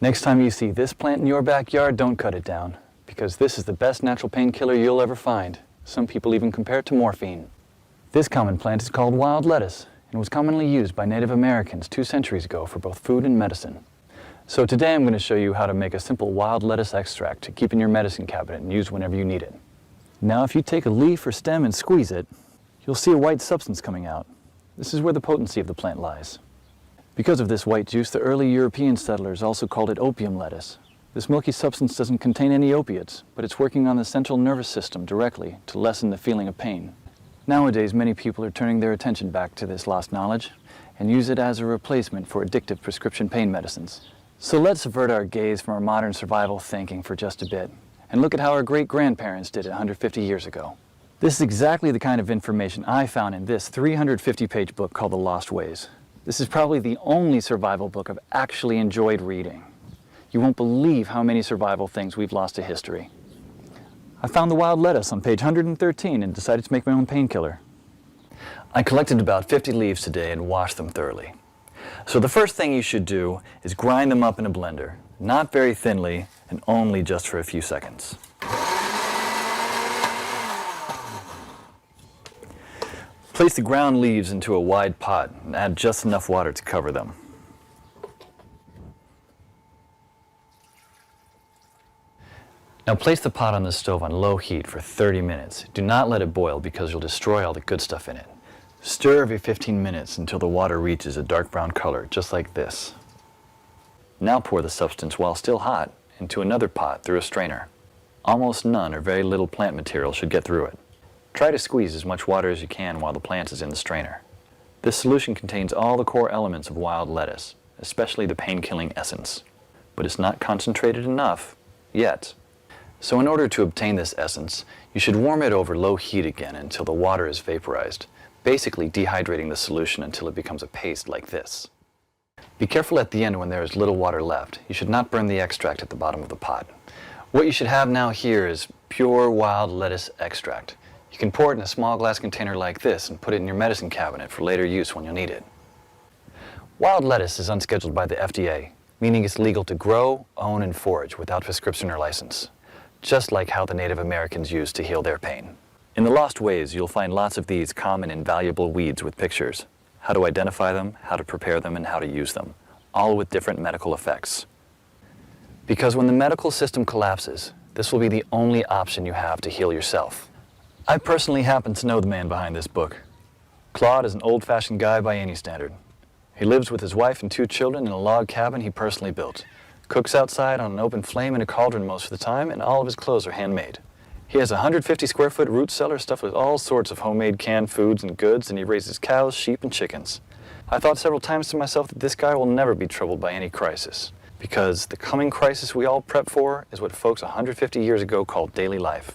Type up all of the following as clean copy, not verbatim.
Next time you see this plant in your backyard, don't cut it down, because this is the best natural painkiller you'll ever find. Some people even compare it to morphine. This common plant is called wild lettuce and was commonly used by Native Americans 2 centuries ago for both food and medicine. So today I'm going to show you how to make a simple wild lettuce extract to keep in your medicine cabinet and use whenever you need it. Now if you take a leaf or stem and squeeze it, you'll see a white substance coming out. This is where the potency of the plant lies. Because of this white juice, the early European settlers also called it opium lettuce. This milky substance doesn't contain any opiates, but it's working on the central nervous system directly to lessen the feeling of pain. Nowadays, many people are turning their attention back to this lost knowledge and use it as a replacement for addictive prescription pain medicines. So let's avert our gaze from our modern survival thinking for just a bit and look at how our great-grandparents did it 150 years ago. This is exactly the kind of information I found in this 350-page book called The Lost Ways. This is probably the only survival book I've actually enjoyed reading. You won't believe how many survival things we've lost to history. I found the wild lettuce on page 113 and decided to make my own painkiller. I collected about 50 leaves today and washed them thoroughly. So the first thing you should do is grind them up in a blender, not very thinly and only just for a few seconds. Place the ground leaves into a wide pot and add just enough water to cover them. Now place the pot on the stove on low heat for 30 minutes. Do not let it boil because you'll destroy all the good stuff in it. Stir every 15 minutes until the water reaches a dark brown color, just like this. Now pour the substance while still hot into another pot through a strainer. Almost none or very little plant material should get through it. Try to squeeze as much water as you can while the plant is in the strainer. This solution contains all the core elements of wild lettuce, especially the pain-killing essence. But it's not concentrated enough yet. So in order to obtain this essence, you should warm it over low heat again until the water is vaporized, basically dehydrating the solution until it becomes a paste like this. Be careful at the end when there is little water left. You should not burn the extract at the bottom of the pot. What you should have now here is pure wild lettuce extract. You can pour it in a small glass container like this and put it in your medicine cabinet for later use when you'll need it. Wild lettuce is unscheduled by the FDA, meaning it's legal to grow, own, and forage without prescription or license, just like how the Native Americans used to heal their pain. In The Lost Ways, you'll find lots of these common and valuable weeds with pictures, how to identify them, how to prepare them, and how to use them, all with different medical effects. Because when the medical system collapses, this will be the only option you have to heal yourself. I personally happen to know the man behind this book. Claude is an old-fashioned guy by any standard. He lives with his wife and 2 children in a log cabin he personally built. Cooks outside on an open flame in a cauldron most of the time, and all of his clothes are handmade. He has a 150-square-foot root cellar stuffed with all sorts of homemade canned foods and goods, and he raises cows, sheep, and chickens. I thought several times to myself that this guy will never be troubled by any crisis, because the coming crisis we all prep for is what folks 150 years ago called daily life.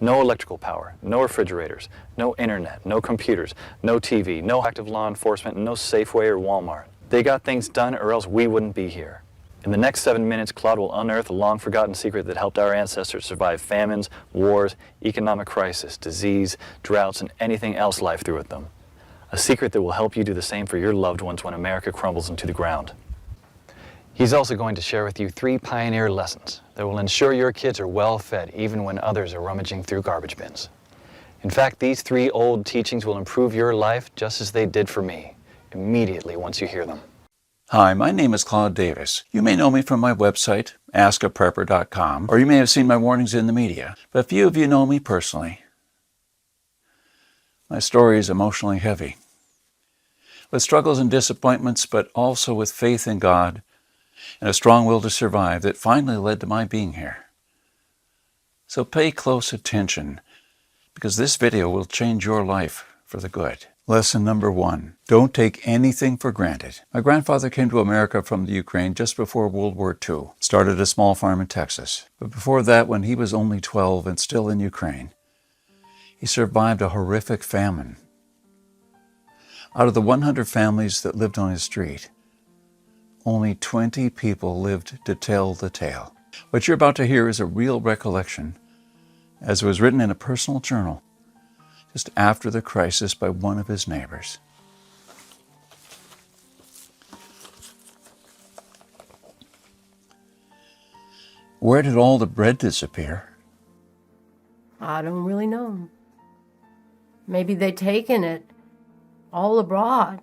No electrical power, no refrigerators, no internet, no computers, no TV, no active law enforcement, and no Safeway or Walmart. They got things done or else we wouldn't be here. In the next 7 minutes, Claude will unearth a long-forgotten secret that helped our ancestors survive famines, wars, economic crisis, disease, droughts, and anything else life threw at them. A secret that will help you do the same for your loved ones when America crumbles into the ground. He's also going to share with you 3 pioneer lessons that will ensure your kids are well fed even when others are rummaging through garbage bins. In fact, these 3 old teachings will improve your life just as they did for me, immediately once you hear them. Hi, my name is Claude Davis. You may know me from my website, askaprepper.com, or you may have seen my warnings in the media, but few of you know me personally. My story is emotionally heavy, with struggles and disappointments, but also with faith in God and a strong will to survive that finally led to my being here. So pay close attention, because this video will change your life for the good. Lesson number 1, don't take anything for granted. My grandfather came to America from the Ukraine just before World War II, started a small farm in Texas. But before that, when he was only 12 and still in Ukraine, he survived a horrific famine. Out of the 100 families that lived on his street, only 20 people lived to tell the tale. What you're about to hear is a real recollection, as it was written in a personal journal just after the crisis by one of his neighbors. Where did all the bread disappear? I don't really know. Maybe they'd taken it all abroad.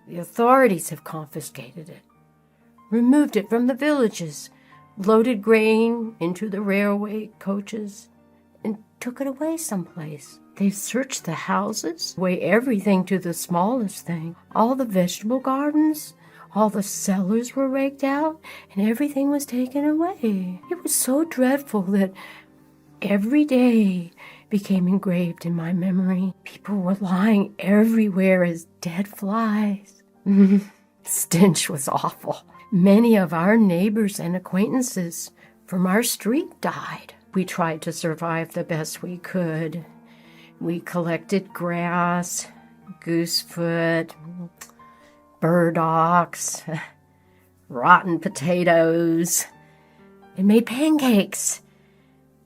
The authorities have confiscated it, removed it from the villages, loaded grain into the railway coaches, and took it away someplace. They've searched the houses, weighed everything to the smallest thing. All the vegetable gardens, all the cellars were raked out, and everything was taken away. It was so dreadful that every day became engraved in my memory. People were lying everywhere as dead flies. Stench was awful. Many of our neighbors and acquaintances from our street died. We tried to survive the best we could. We collected grass, goosefoot, burdocks, rotten potatoes, and made pancakes,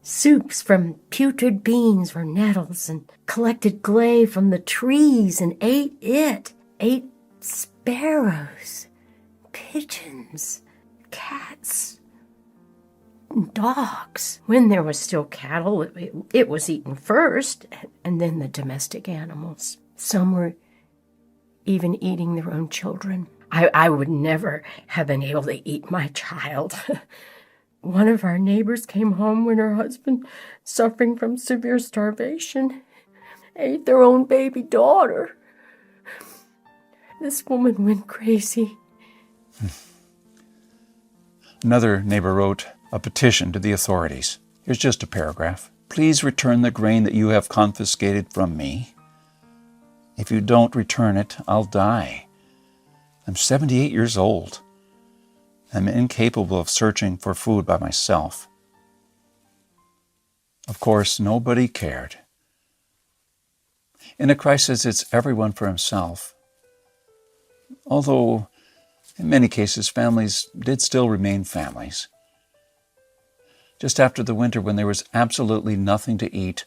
soups from putrid beans or nettles, and collected clay from the trees and ate it. Ate sparrows, pigeons, cats, and dogs. When there was still cattle, it was eaten first, and then the domestic animals. Some were even eating their own children. I would never have been able to eat my child. One of our neighbors came home when her husband, suffering from severe starvation, ate their own baby daughter. This woman went crazy. Another neighbor wrote a petition to the authorities. Here's just a paragraph. Please return the grain that you have confiscated from me. If you don't return it, I'll die. I'm 78 years old. I'm incapable of searching for food by myself. Of course, nobody cared. In a crisis, it's everyone for himself. Although, in many cases, families did still remain families. Just after the winter, when there was absolutely nothing to eat,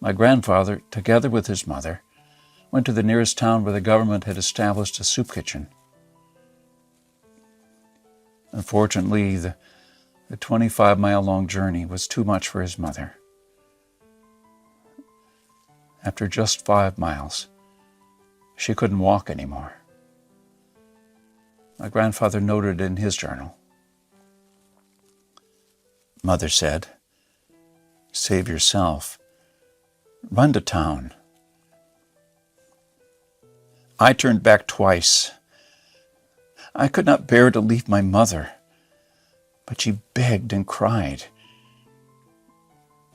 my grandfather, together with his mother, went to the nearest town where the government had established a soup kitchen. Unfortunately, the 25-mile-long journey was too much for his mother. After just 5 miles, she couldn't walk anymore. My grandfather noted in his journal. Mother said, "Save yourself. Run to town." I turned back twice. I could not bear to leave my mother, but she begged and cried,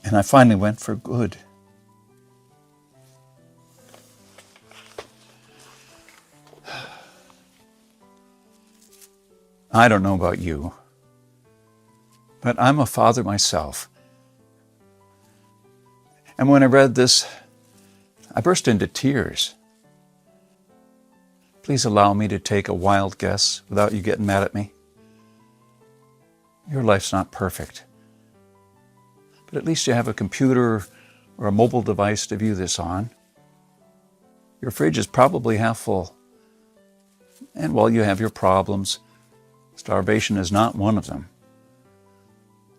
and I finally went for good. I don't know about you, but I'm a father myself. And when I read this, I burst into tears. Please allow me to take a wild guess without you getting mad at me. Your life's not perfect, but at least you have a computer or a mobile device to view this on. Your fridge is probably half full. And while you have your problems, starvation is not one of them.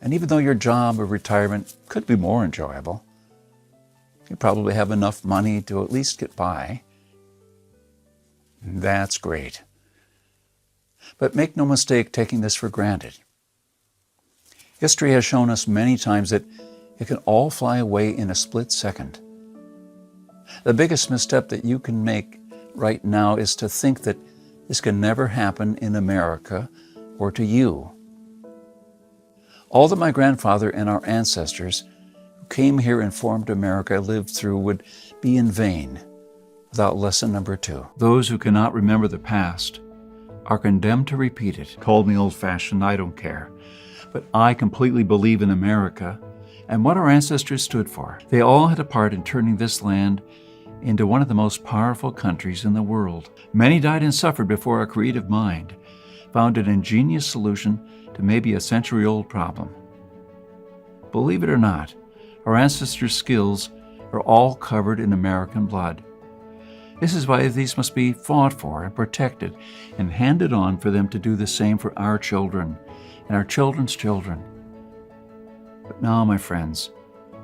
And even though your job or retirement could be more enjoyable, you probably have enough money to at least get by. That's great. But make no mistake taking this for granted. History has shown us many times that it can all fly away in a split second. The biggest misstep that you can make right now is to think that this can never happen in America or to you. All that my grandfather and our ancestors who came here and formed America lived through would be in vain without lesson number 2. Those who cannot remember the past are condemned to repeat it. Call me old-fashioned, I don't care. But I completely believe in America and what our ancestors stood for. They all had a part in turning this land into one of the most powerful countries in the world. Many died and suffered before our creative mind found an ingenious solution to maybe a century-old problem. Believe it or not, our ancestors' skills are all covered in American blood. This is why these must be fought for and protected and handed on for them to do the same for our children and our children's children. But now, my friends,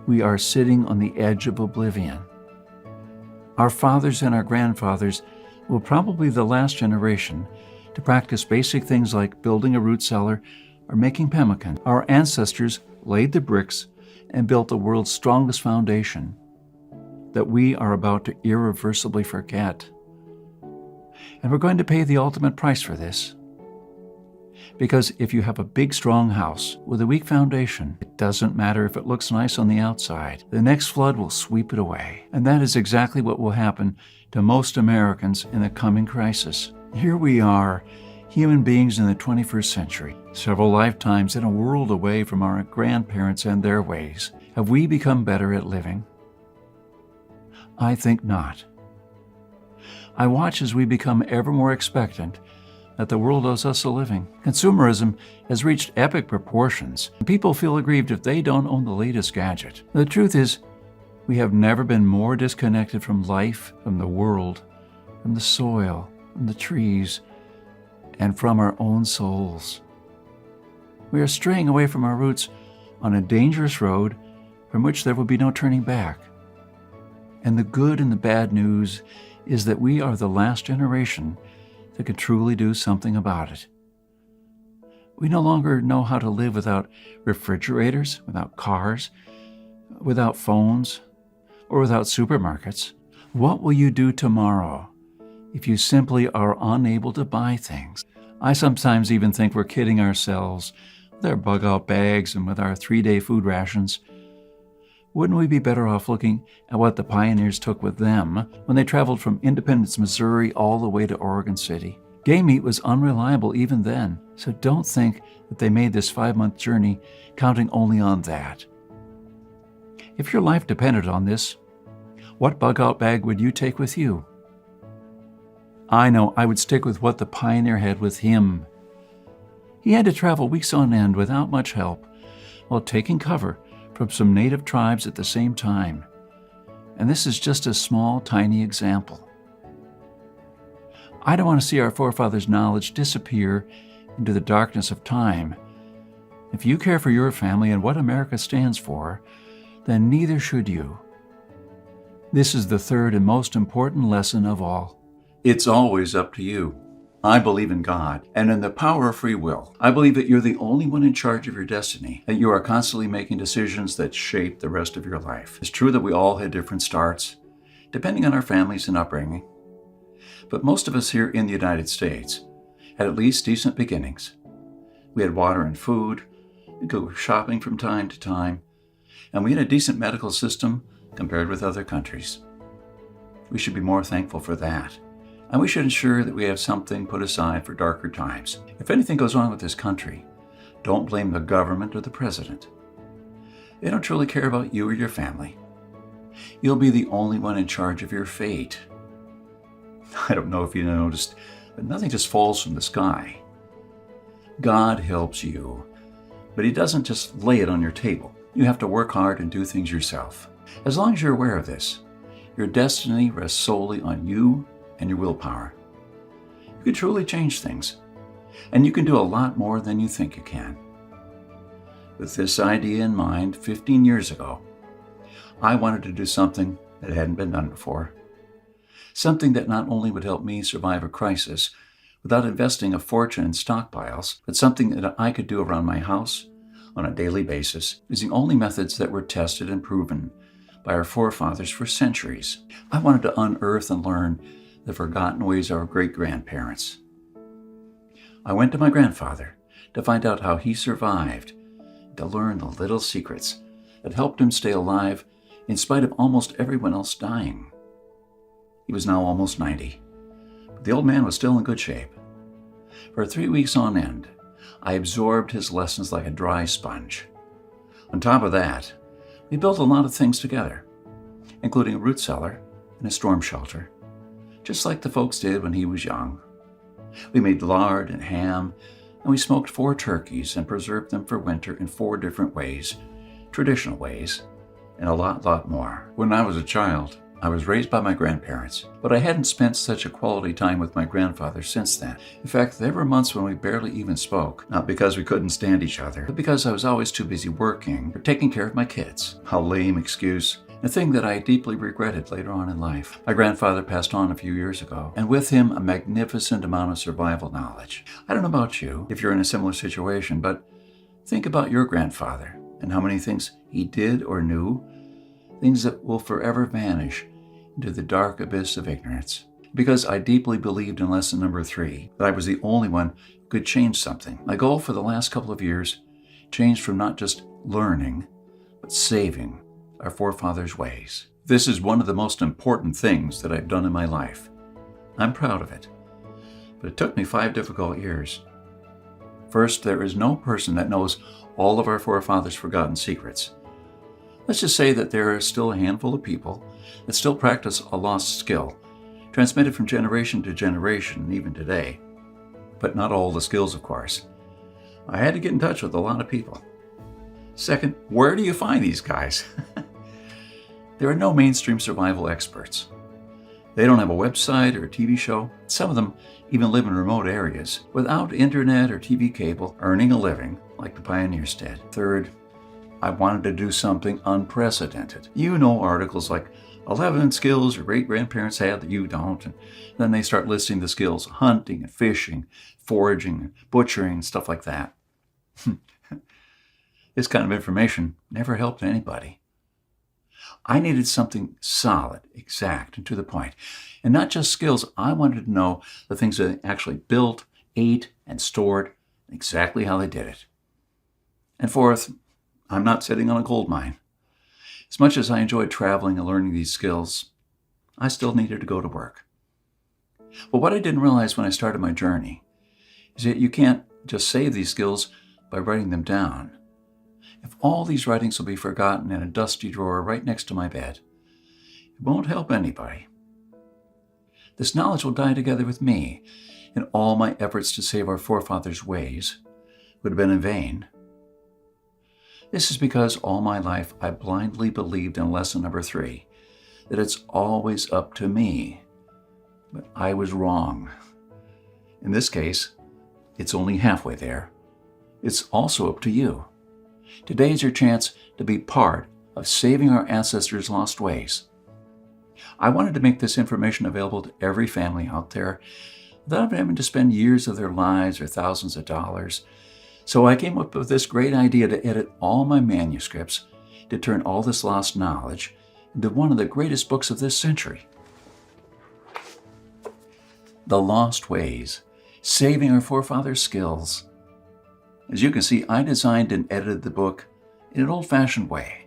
we are sitting on the edge of oblivion. Our fathers and our grandfathers will probably be the last generation to practice basic things like building a root cellar or making pemmican. Our ancestors laid the bricks and built the world's strongest foundation that we are about to irreversibly forget. And we're going to pay the ultimate price for this. Because if you have a big, strong house with a weak foundation, it doesn't matter if it looks nice on the outside. The next flood will sweep it away. And that is exactly what will happen to most Americans in the coming crisis. Here we are, human beings in the 21st century, several lifetimes in a world away from our grandparents and their ways. Have we become better at living? I think not. I watch as we become ever more expectant that the world owes us a living. Consumerism has reached epic proportions, and people feel aggrieved if they don't own the latest gadget. The truth is, we have never been more disconnected from life, from the world, from the soil, from the trees, and from our own souls. We are straying away from our roots on a dangerous road from which there will be no turning back. And the good and the bad news is that we are the last generation that can truly do something about it. We no longer know how to live without refrigerators, without cars, without phones, or without supermarkets. What will you do tomorrow if you simply are unable to buy things? I sometimes even think we're kidding ourselves with our bug-out bags and with our 3-day food rations. Wouldn't we be better off looking at what the pioneers took with them when they traveled from Independence, Missouri, all the way to Oregon City? Game meat was unreliable even then, so don't think that they made this 5-month journey counting only on that. If your life depended on this, what bug-out bag would you take with you? I know I would stick with what the pioneer had with him. He had to travel weeks on end without much help while taking cover from some native tribes at the same time. And this is just a small, tiny example. I don't want to see our forefathers' knowledge disappear into the darkness of time. If you care for your family and what America stands for, then neither should you. This is the third and most important lesson of all. It's always up to you. I believe in God and in the power of free will. I believe that you're the only one in charge of your destiny, that you are constantly making decisions that shape the rest of your life. It's true that we all had different starts, depending on our families and upbringing. But most of us here in the United States had at least decent beginnings. We had water and food, we could go shopping from time to time, and we had a decent medical system compared with other countries. We should be more thankful for that. And we should ensure that we have something put aside for darker times. If anything goes wrong with this country, don't blame the government or the president. They don't truly care about you or your family. You'll be the only one in charge of your fate. I don't know if you noticed, but nothing just falls from the sky. God helps you, but He doesn't just lay it on your table. You have to work hard and do things yourself. As long as you're aware of this, your destiny rests solely on you and your willpower. You can truly change things, and you can do a lot more than you think you can. With this idea in mind, 15 years ago, I wanted to do something that hadn't been done before. Something that not only would help me survive a crisis without investing a fortune in stockpiles, but something that I could do around my house on a daily basis, using only methods that were tested and proven by our forefathers for centuries. I wanted to unearth and learn the forgotten ways of our great-grandparents. I went to my grandfather to find out how he survived, to learn the little secrets that helped him stay alive in spite of almost everyone else dying. He was now almost 90, but the old man was still in good shape. For 3 weeks on end, I absorbed his lessons like a dry sponge. On top of that, we built a lot of things together, including a root cellar and a storm shelter, just like the folks did when he was young. We made lard and ham, and we smoked 4 turkeys and preserved them for winter in 4 different ways, traditional ways, and a lot more. When I was a child, I was raised by my grandparents, but I hadn't spent such a quality time with my grandfather since then. In fact, there were months when we barely even spoke, not because we couldn't stand each other, but because I was always too busy working or taking care of my kids. How lame excuse. A thing that I deeply regretted later on in life. My grandfather passed on a few years ago, and with him a magnificent amount of survival knowledge. I don't know about you, if you're in a similar situation, but think about your grandfather and how many things he did or knew, things that will forever vanish into the dark abyss of ignorance. Because I deeply believed in lesson number 3, that I was the only one who could change something. My goal for the last couple of years changed from not just learning, but saving our forefathers' ways. This is one of the most important things that I've done in my life. I'm proud of it. But it took me 5 difficult years. First, there is no person that knows all of our forefathers' forgotten secrets. Let's just say that there are still a handful of people that still practice a lost skill, transmitted from generation to generation, even today. But not all the skills, of course. I had to get in touch with a lot of people. Second, where do you find these guys? There are no mainstream survival experts. They don't have a website or a TV show. Some of them even live in remote areas without internet or TV cable, earning a living like the pioneers did. Third, I wanted to do something unprecedented. You know articles like 11 skills your great-grandparents had that you don't, and then they start listing the skills, hunting and fishing, foraging, and butchering, and stuff like that. This kind of information never helped anybody. I needed something solid, exact, and to the point. And not just skills. I wanted to know the things that they actually built, ate, and stored, exactly how they did it. And fourth, I'm not sitting on a gold mine. As much as I enjoyed traveling and learning these skills, I still needed to go to work. But what I didn't realize when I started my journey is that you can't just save these skills by writing them down. If all these writings will be forgotten in a dusty drawer right next to my bed, it won't help anybody. This knowledge will die together with me, and all my efforts to save our forefathers' ways would have been in vain. This is because all my life I blindly believed in lesson number 3, that it's always up to me. But I was wrong. In this case, it's only halfway there. It's also up to you. Today is your chance to be part of saving our ancestors' lost ways. I wanted to make this information available to every family out there without having to spend years of their lives or thousands of dollars. So I came up with this great idea to edit all my manuscripts to turn all this lost knowledge into one of the greatest books of this century. The Lost Ways, Saving Our Forefathers' Skills. As you can see, I designed and edited the book in an old-fashioned way.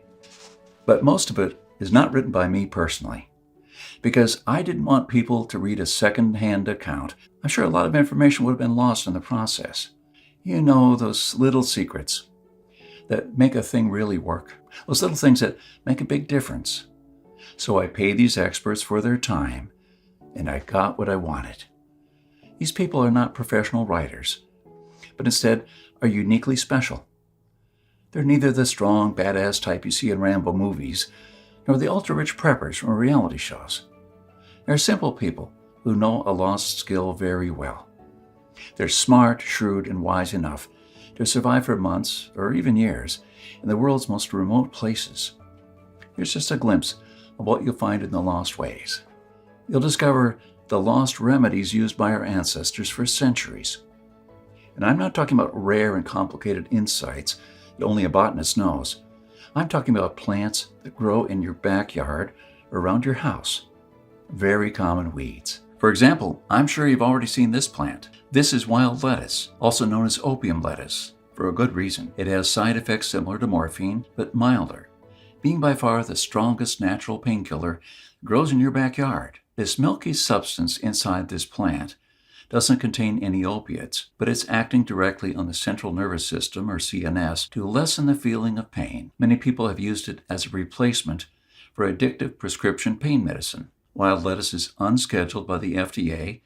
But most of it is not written by me personally, because I didn't want people to read a second-hand account. I'm sure a lot of information would have been lost in the process. You know, those little secrets that make a thing really work. Those little things that make a big difference. So I paid these experts for their time, and I got what I wanted. These people are not professional writers, but instead are uniquely special. They're neither the strong, badass type you see in Rambo movies, nor the ultra-rich preppers from reality shows. They're simple people who know a lost skill very well. They're smart, shrewd, and wise enough to survive for months, or even years, in the world's most remote places. Here's just a glimpse of what you'll find in the Lost Ways. You'll discover the lost remedies used by our ancestors for centuries. And I'm not talking about rare and complicated insights that only a botanist knows. I'm talking about plants that grow in your backyard or around your house. Very common weeds. For example, I'm sure you've already seen this plant. This is wild lettuce, also known as opium lettuce, for a good reason. It has side effects similar to morphine, but milder, being by far the strongest natural painkiller that grows in your backyard. This milky substance inside this plant doesn't contain any opiates, but it's acting directly on the central nervous system, or CNS, to lessen the feeling of pain. Many people have used it as a replacement for addictive prescription pain medicine. Wild lettuce is unscheduled by the FDA,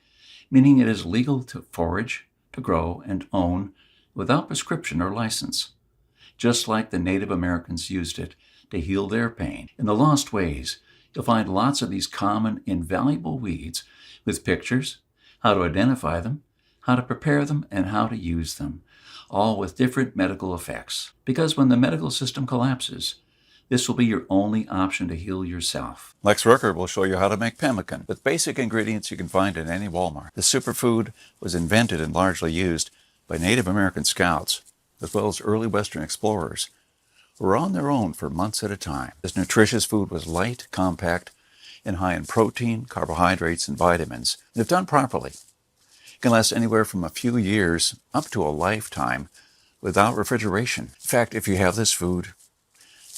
meaning it is legal to forage, to grow, and own without prescription or license, just like the Native Americans used it to heal their pain. In the Lost Ways, You'll find lots of these common, invaluable weeds with pictures, how to identify them, how to prepare them, and how to use them, all with different medical effects. Because when the medical system collapses, this will be your only option to heal yourself. Lex Rucker will show you how to make pemmican with basic ingredients you can find in any Walmart. The superfood was invented and largely used by Native American scouts, as well as early Western explorers, who were on their own for months at a time. This nutritious food was light, compact, and high in protein, carbohydrates, and vitamins. And if done properly, it can last anywhere from a few years up to a lifetime without refrigeration. In fact, if you have this food,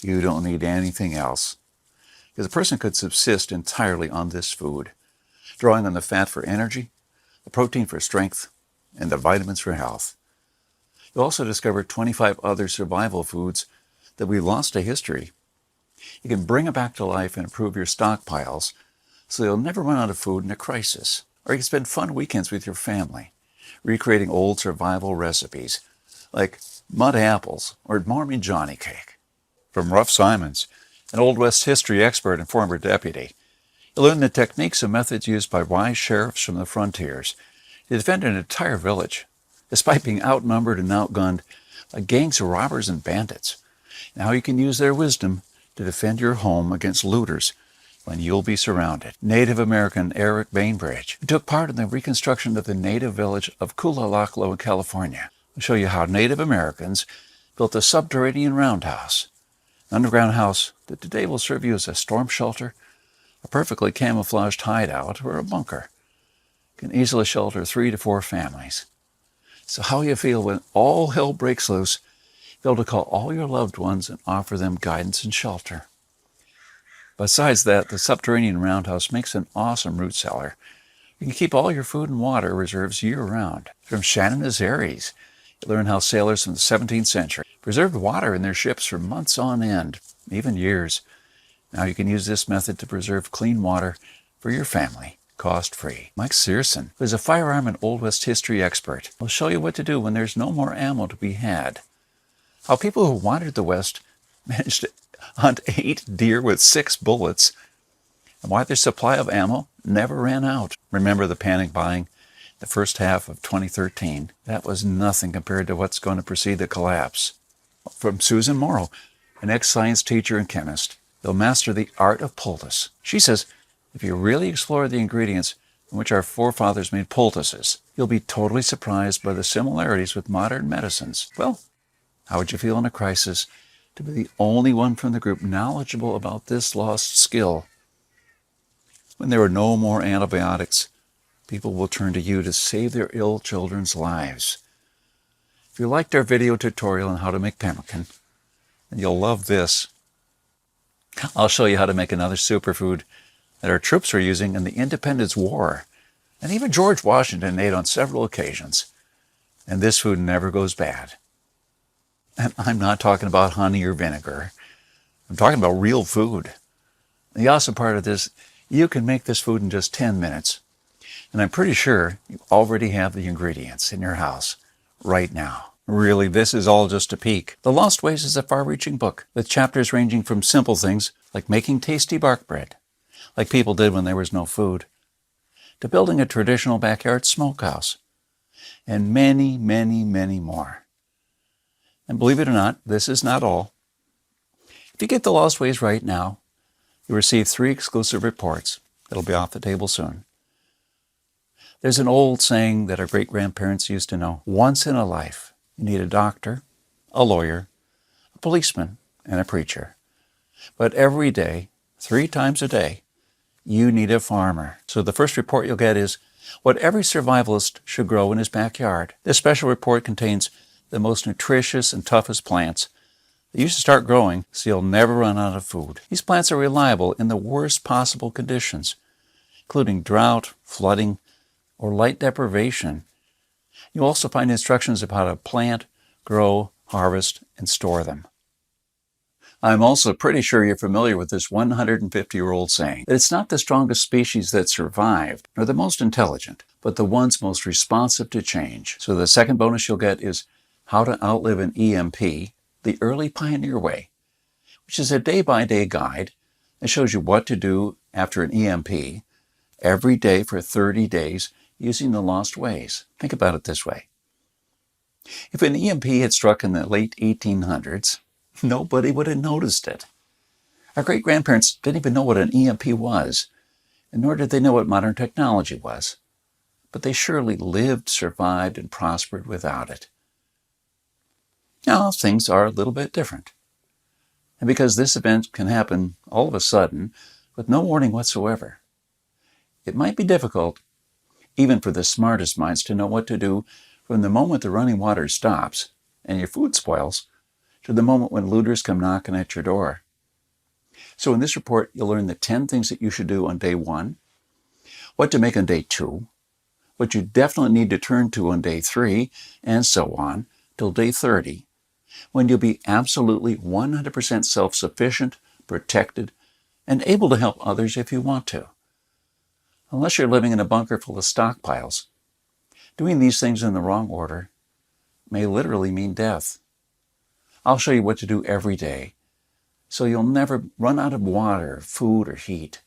you don't need anything else, because a person could subsist entirely on this food, drawing on the fat for energy, the protein for strength, and the vitamins for health. You'll also discover 25 other survival foods that we lost to history. You can bring it back to life and improve your stockpiles so you'll never run out of food in a crisis. Or you can spend fun weekends with your family, recreating old survival recipes like mud apples or Mormon Johnny cake. From Ruff Simons, an Old West history expert and former deputy, you'll learn the techniques and methods used by wise sheriffs from the frontiers to defend an entire village, despite being outnumbered and outgunned by gangs of robbers and bandits, and how you can use their wisdom to defend your home against looters when you'll be surrounded. Native American Eric Bainbridge, who took part in the reconstruction of the native village of Kulalaklo in California, will show you how Native Americans built a subterranean roundhouse, an underground house that today will serve you as a storm shelter, a perfectly camouflaged hideout, or a bunker. It can easily shelter 3 to 4 families. So how you feel when all hell breaks loose, be able to call all your loved ones and offer them guidance and shelter. Besides that, the subterranean roundhouse makes an awesome root cellar. You can keep all your food and water reserves year-round. From Shannon to Zaries, you learn how sailors from the 17th century preserved water in their ships for months on end, even years. Now you can use this method to preserve clean water for your family, cost-free. Mike Searson, who is a firearm and Old West history expert, will show you what to do when there's no more ammo to be had. How people who wandered the West managed to hunt 8 deer with 6 bullets, and why their supply of ammo never ran out. Remember the panic buying the first half of 2013? That was nothing compared to what's going to precede the collapse. From Susan Morrow, an ex-science teacher and chemist, they'll master the art of poultice. She says, if you really explore the ingredients in which our forefathers made poultices, you'll be totally surprised by the similarities with modern medicines. Well, how would you feel in a crisis to be the only one from the group knowledgeable about this lost skill? When there are no more antibiotics, people will turn to you to save their ill children's lives. If you liked our video tutorial on how to make pemmican, then you'll love this. I'll show you how to make another superfood that our troops were using in the Independence War, and even George Washington ate on several occasions. And this food never goes bad. And I'm not talking about honey or vinegar. I'm talking about real food. The awesome part of this, you can make this food in just 10 minutes. And I'm pretty sure you already have the ingredients in your house right now. Really, this is all just a peek. The Lost Ways is a far-reaching book with chapters ranging from simple things like making tasty bark bread, like people did when there was no food, to building a traditional backyard smokehouse, and many, many, many more. And believe it or not, this is not all. If you get the Lost Ways right now, you'll receive 3 exclusive reports that'll be off the table soon. There's an old saying that our great-grandparents used to know. Once in a life, you need a doctor, a lawyer, a policeman, and a preacher. But every day, 3 times a day, you need a farmer. So the first report you'll get is what every survivalist should grow in his backyard. This special report contains the most nutritious and toughest plants that you should start growing so you'll never run out of food. These plants are reliable in the worst possible conditions, including drought, flooding, or light deprivation. You'll also find instructions of how to plant, grow, harvest, and store them. I'm also pretty sure you're familiar with this 150-year-old saying that it's not the strongest species that survived, nor the most intelligent, but the ones most responsive to change. So the second bonus you'll get is How to Outlive an EMP, the Early Pioneer Way, which is a day-by-day guide It shows you what to do after an EMP every day for 30 days using the lost ways. Think about it this way. If an EMP had struck in the late 1800s, nobody would have noticed it. Our great-grandparents didn't even know what an EMP was, and nor did they know what modern technology was. But they surely lived, survived, and prospered without it. Now, things are a little bit different. And because this event can happen all of a sudden, with no warning whatsoever, it might be difficult, even for the smartest minds, to know what to do from the moment the running water stops and your food spoils to the moment when looters come knocking at your door. So in this report, you'll learn the 10 things that you should do on day 1, what to make on day 2, what you definitely need to turn to on day 3, and so on, till day 30, when you'll be absolutely 100% self-sufficient, protected, and able to help others if you want to. Unless you're living in a bunker full of stockpiles, doing these things in the wrong order may literally mean death. I'll show you what to do every day, so you'll never run out of water, food, or heat,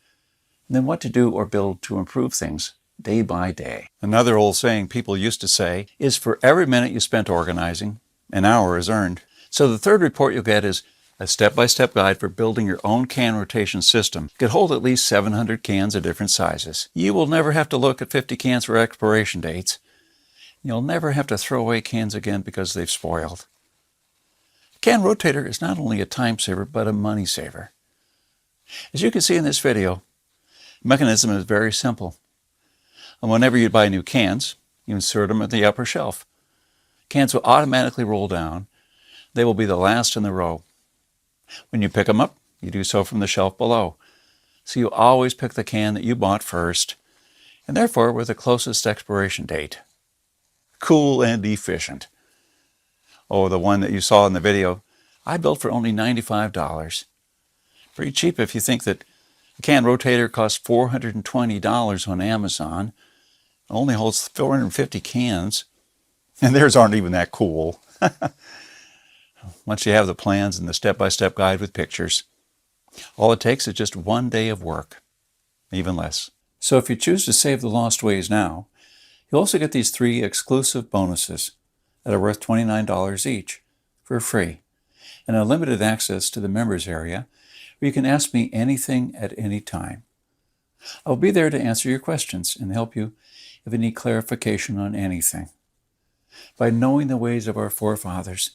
and then what to do or build to improve things day by day. Another old saying people used to say is, for every minute you spent organizing, an hour is earned. So the third report you'll get is a step-by-step guide for building your own can rotation system. It could hold at least 700 cans of different sizes. You will never have to look at 50 cans for expiration dates. You'll never have to throw away cans again because they've spoiled. Can rotator is not only a time saver, but a money saver. As you can see in this video, the mechanism is very simple. And whenever you buy new cans, you insert them at the upper shelf. Cans will automatically roll down. They will be the last in the row. When you pick them up, you do so from the shelf below. So you always pick the can that you bought first, and therefore with the closest expiration date. Cool and efficient. Oh, the one that you saw in the video, I built for only $95. Pretty cheap if you think that a can rotator costs $420 on Amazon. It only holds 450 cans, and theirs aren't even that cool. Once you have the plans and the step-by-step guide with pictures, all it takes is just 1 day of work, even less. So if you choose to save the lost ways now, you'll also get these 3 exclusive bonuses that are worth $29 each for free, and unlimited access to the members area where you can ask me anything at any time. I'll be there to answer your questions and help you if you need clarification on anything. By knowing the ways of our forefathers,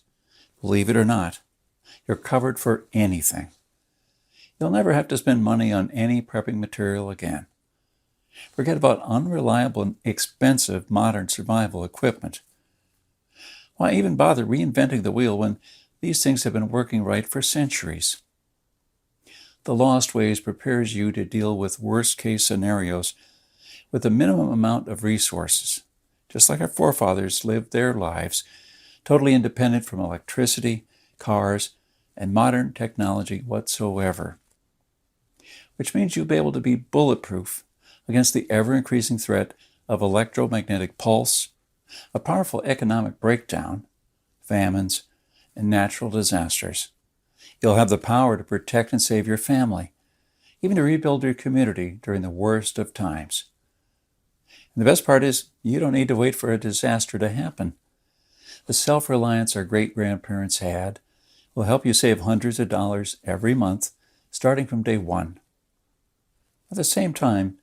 believe it or not, you're covered for anything. You'll never have to spend money on any prepping material again. Forget about unreliable and expensive modern survival equipment. Why even bother reinventing the wheel when these things have been working right for centuries? The Lost Ways prepares you to deal with worst-case scenarios with a minimum amount of resources, just like our forefathers lived their lives, totally independent from electricity, cars, and modern technology whatsoever. Which means you'll be able to be bulletproof against the ever-increasing threat of electromagnetic pulse, a powerful economic breakdown, famines, and natural disasters. You'll have the power to protect and save your family, even to rebuild your community during the worst of times. And the best part is, you don't need to wait for a disaster to happen. The self-reliance our great-grandparents had will help you save hundreds of dollars every month, starting from day 1. At the same time,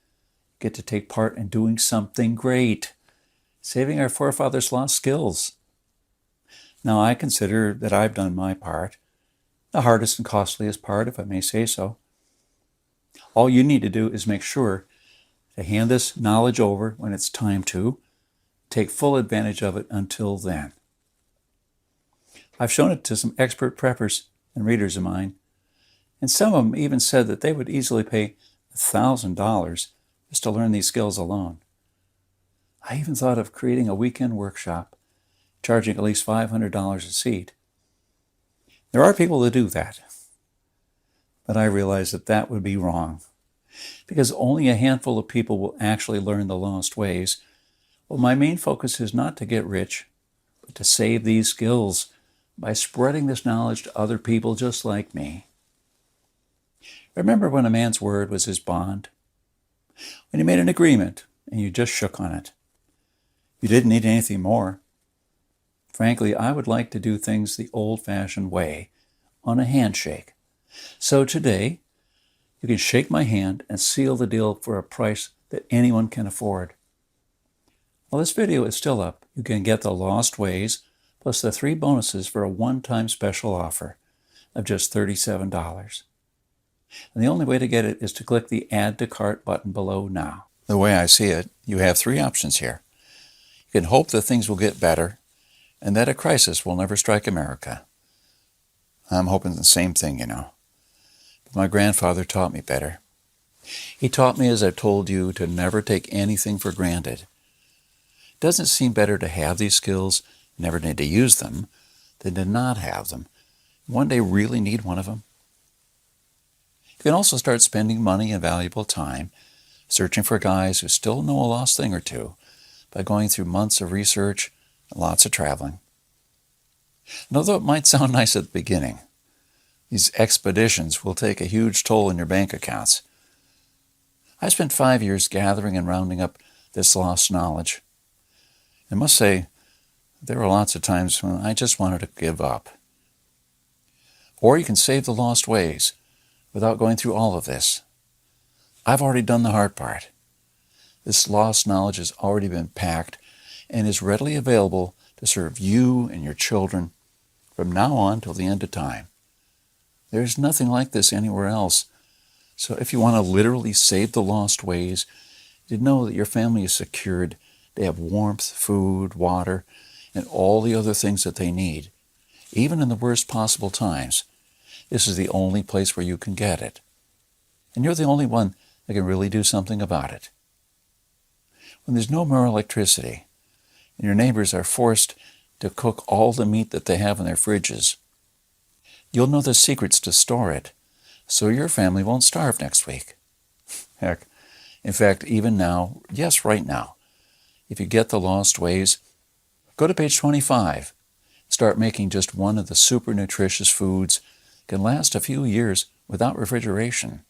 you get to take part in doing something great, saving our forefathers' lost skills. Now, I consider that I've done my part, the hardest and costliest part, if I may say so. All you need to do is make sure to hand this knowledge over when it's time to, take full advantage of it until then. I've shown it to some expert preppers and readers of mine, and some of them even said that they would easily pay $1,000 just to learn these skills alone. I even thought of creating a weekend workshop, charging at least $500 a seat. There are people that do that, but I realize that that would be wrong, because only a handful of people will actually learn the lost ways. Well, my main focus is not to get rich, but to save these skills by spreading this knowledge to other people just like me. Remember when a man's word was his bond? When you made an agreement and you just shook on it. You didn't need anything more. Frankly, I would like to do things the old-fashioned way, on a handshake. So today, you can shake my hand and seal the deal for a price that anyone can afford. While this video is still up, you can get the Lost Ways plus the 3 bonuses for a one-time special offer of just $37. And the only way to get it is to click the Add to Cart button below now. The way I see it, you have 3 options here. You can hope that things will get better and that a crisis will never strike America. I'm hoping the same thing, But my grandfather taught me better. He taught me, as I've told you, to never take anything for granted. Doesn't it seem better to have these skills, never need to use them, than to not have them? One day really need one of them? You can also start spending money and valuable time searching for guys who still know a lost thing or two by going through months of research and lots of traveling. And although it might sound nice at the beginning, these expeditions will take a huge toll on your bank accounts. I spent 5 years gathering and rounding up this lost knowledge. I must say, there were lots of times when I just wanted to give up. Or you can save the lost ways without going through all of this. I've already done the hard part. This lost knowledge has already been packed and is readily available to serve you and your children from now on till the end of time. There's nothing like this anywhere else. So if you want to literally save the lost ways, you know that your family is secured. They have warmth, food, water, and all the other things that they need, even in the worst possible times. This is the only place where you can get it. And you're the only one that can really do something about it. When there's no more electricity, and your neighbors are forced to cook all the meat that they have in their fridges, you'll know the secrets to store it, so your family won't starve next week. Heck, in fact, even now, yes, right now, if you get the Lost Ways, go to page 25. Start making just one of the super nutritious foods that can last a few years without refrigeration.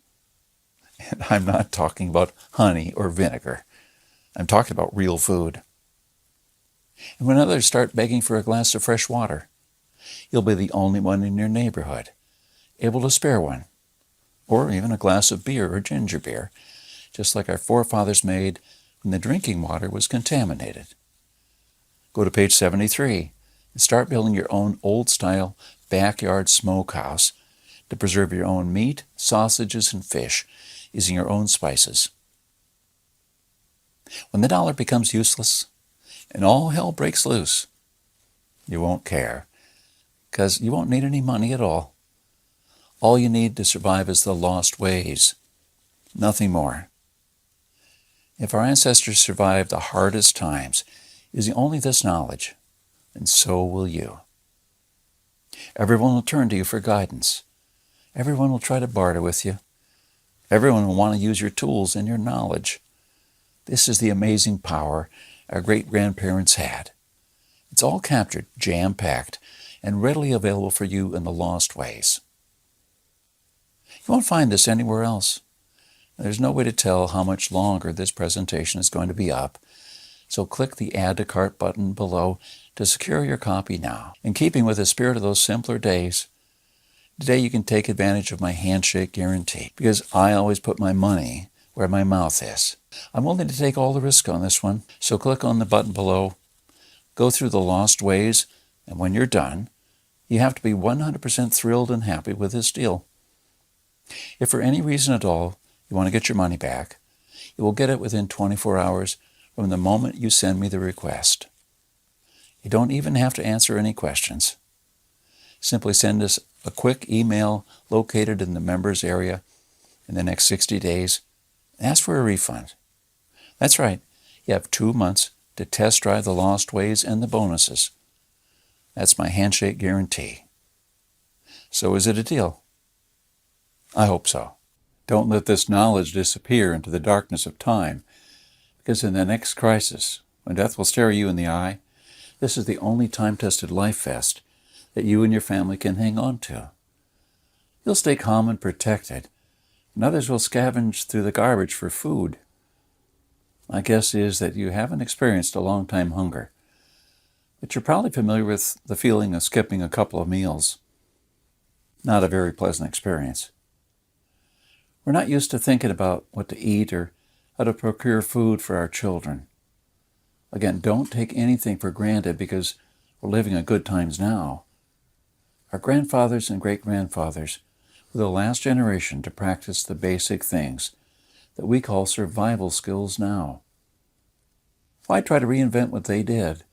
And I'm not talking about honey or vinegar. I'm talking about real food. And when others start begging for a glass of fresh water, you'll be the only one in your neighborhood able to spare one, or even a glass of beer or ginger beer, just like our forefathers made when the drinking water was contaminated. Go to page 73 and start building your own old-style backyard smokehouse to preserve your own meat, sausages, and fish using your own spices. When the dollar becomes useless and all hell breaks loose, you won't care, because you won't need any money at all. All you need to survive is the lost ways, nothing more. If our ancestors survived the hardest times using only this knowledge, then so will you. Everyone will turn to you for guidance. Everyone will try to barter with you. Everyone will want to use your tools and your knowledge. This is the amazing power our great-grandparents had. It's all captured, jam-packed, and readily available for you in the Lost Ways. You won't find this anywhere else. There's no way to tell how much longer this presentation is going to be up, so click the Add to Cart button below to secure your copy now. In keeping with the spirit of those simpler days, today you can take advantage of my handshake guarantee, because I always put my money where my mouth is. I'm willing to take all the risk on this one, so click on the button below, go through the Lost Ways, and when you're done, you have to be 100% thrilled and happy with this deal. If for any reason at all you want to get your money back, you will get it within 24 hours from the moment you send me the request. You don't even have to answer any questions. Simply send us a quick email located in the members area in the next 60 days and ask for a refund. That's right, you have 2 months to test drive the Lost Ways and the bonuses. That's my handshake guarantee. So is it a deal? I hope so. Don't let this knowledge disappear into the darkness of time, because in the next crisis, when death will stare you in the eye, this is the only time-tested life vest that you and your family can hang on to. You'll stay calm and protected, and others will scavenge through the garbage for food. My guess is that you haven't experienced a long-time hunger, but you're probably familiar with the feeling of skipping a couple of meals. Not a very pleasant experience. We're not used to thinking about what to eat or how to procure food for our children. Again, don't take anything for granted because we're living in good times now. Our grandfathers and great-grandfathers were the last generation to practice the basic things that we call survival skills now. Why try to reinvent what they did,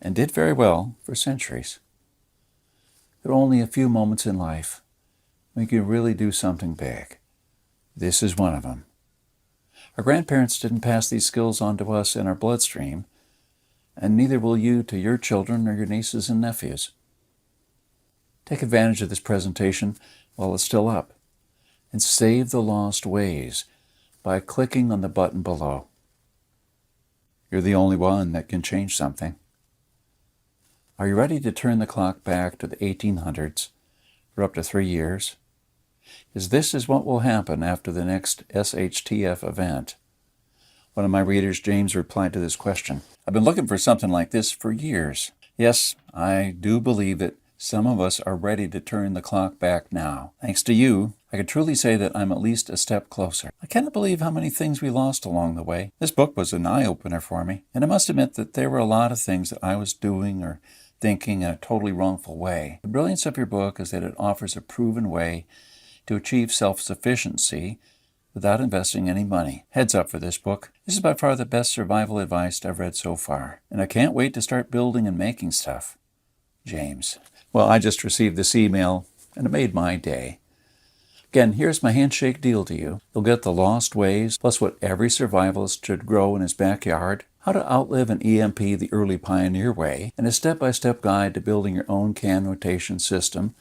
and did very well for centuries? There are only a few moments in life when you can really do something big. This is one of them. Our grandparents didn't pass these skills on to us in our bloodstream, and neither will you to your children or your nieces and nephews. Take advantage of this presentation while it's still up, and save the lost ways by clicking on the button below. You're the only one that can change something. Are you ready to turn the clock back to the 1800s for up to 3 years? This is what will happen after the next SHTF event. One of my readers, James, replied to this question. I've been looking for something like this for years. Yes, I do believe that some of us are ready to turn the clock back now. Thanks to you, I can truly say that I'm at least a step closer. I cannot believe how many things we lost along the way. This book was an eye-opener for me, and I must admit that there were a lot of things that I was doing or thinking in a totally wrongful way. The brilliance of your book is that it offers a proven way to achieve self-sufficiency without investing any money. Heads up for this book. This is by far the best survival advice I've read so far, and I can't wait to start building and making stuff. James. Well, I just received this email, and it made my day. Again, here's my handshake deal to you. You'll get the lost ways, plus what every survivalist should grow in his backyard, how to outlive an EMP the early pioneer way, and a step-by-step guide to building your own can rotation system,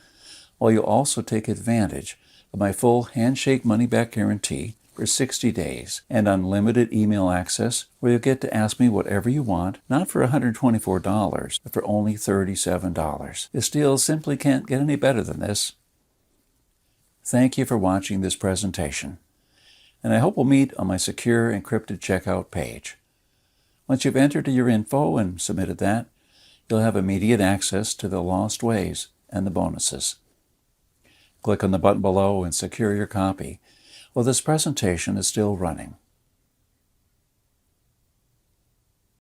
while you'll also take advantage of my full handshake money-back guarantee for 60 days and unlimited email access where you'll get to ask me whatever you want, not for $124, but for only $37. This deal simply can't get any better than this. Thank you for watching this presentation, and I hope we'll meet on my secure encrypted checkout page. Once you've entered your info and submitted that, you'll have immediate access to the lost ways and the bonuses. Click on the button below and secure your copy while this presentation is still running.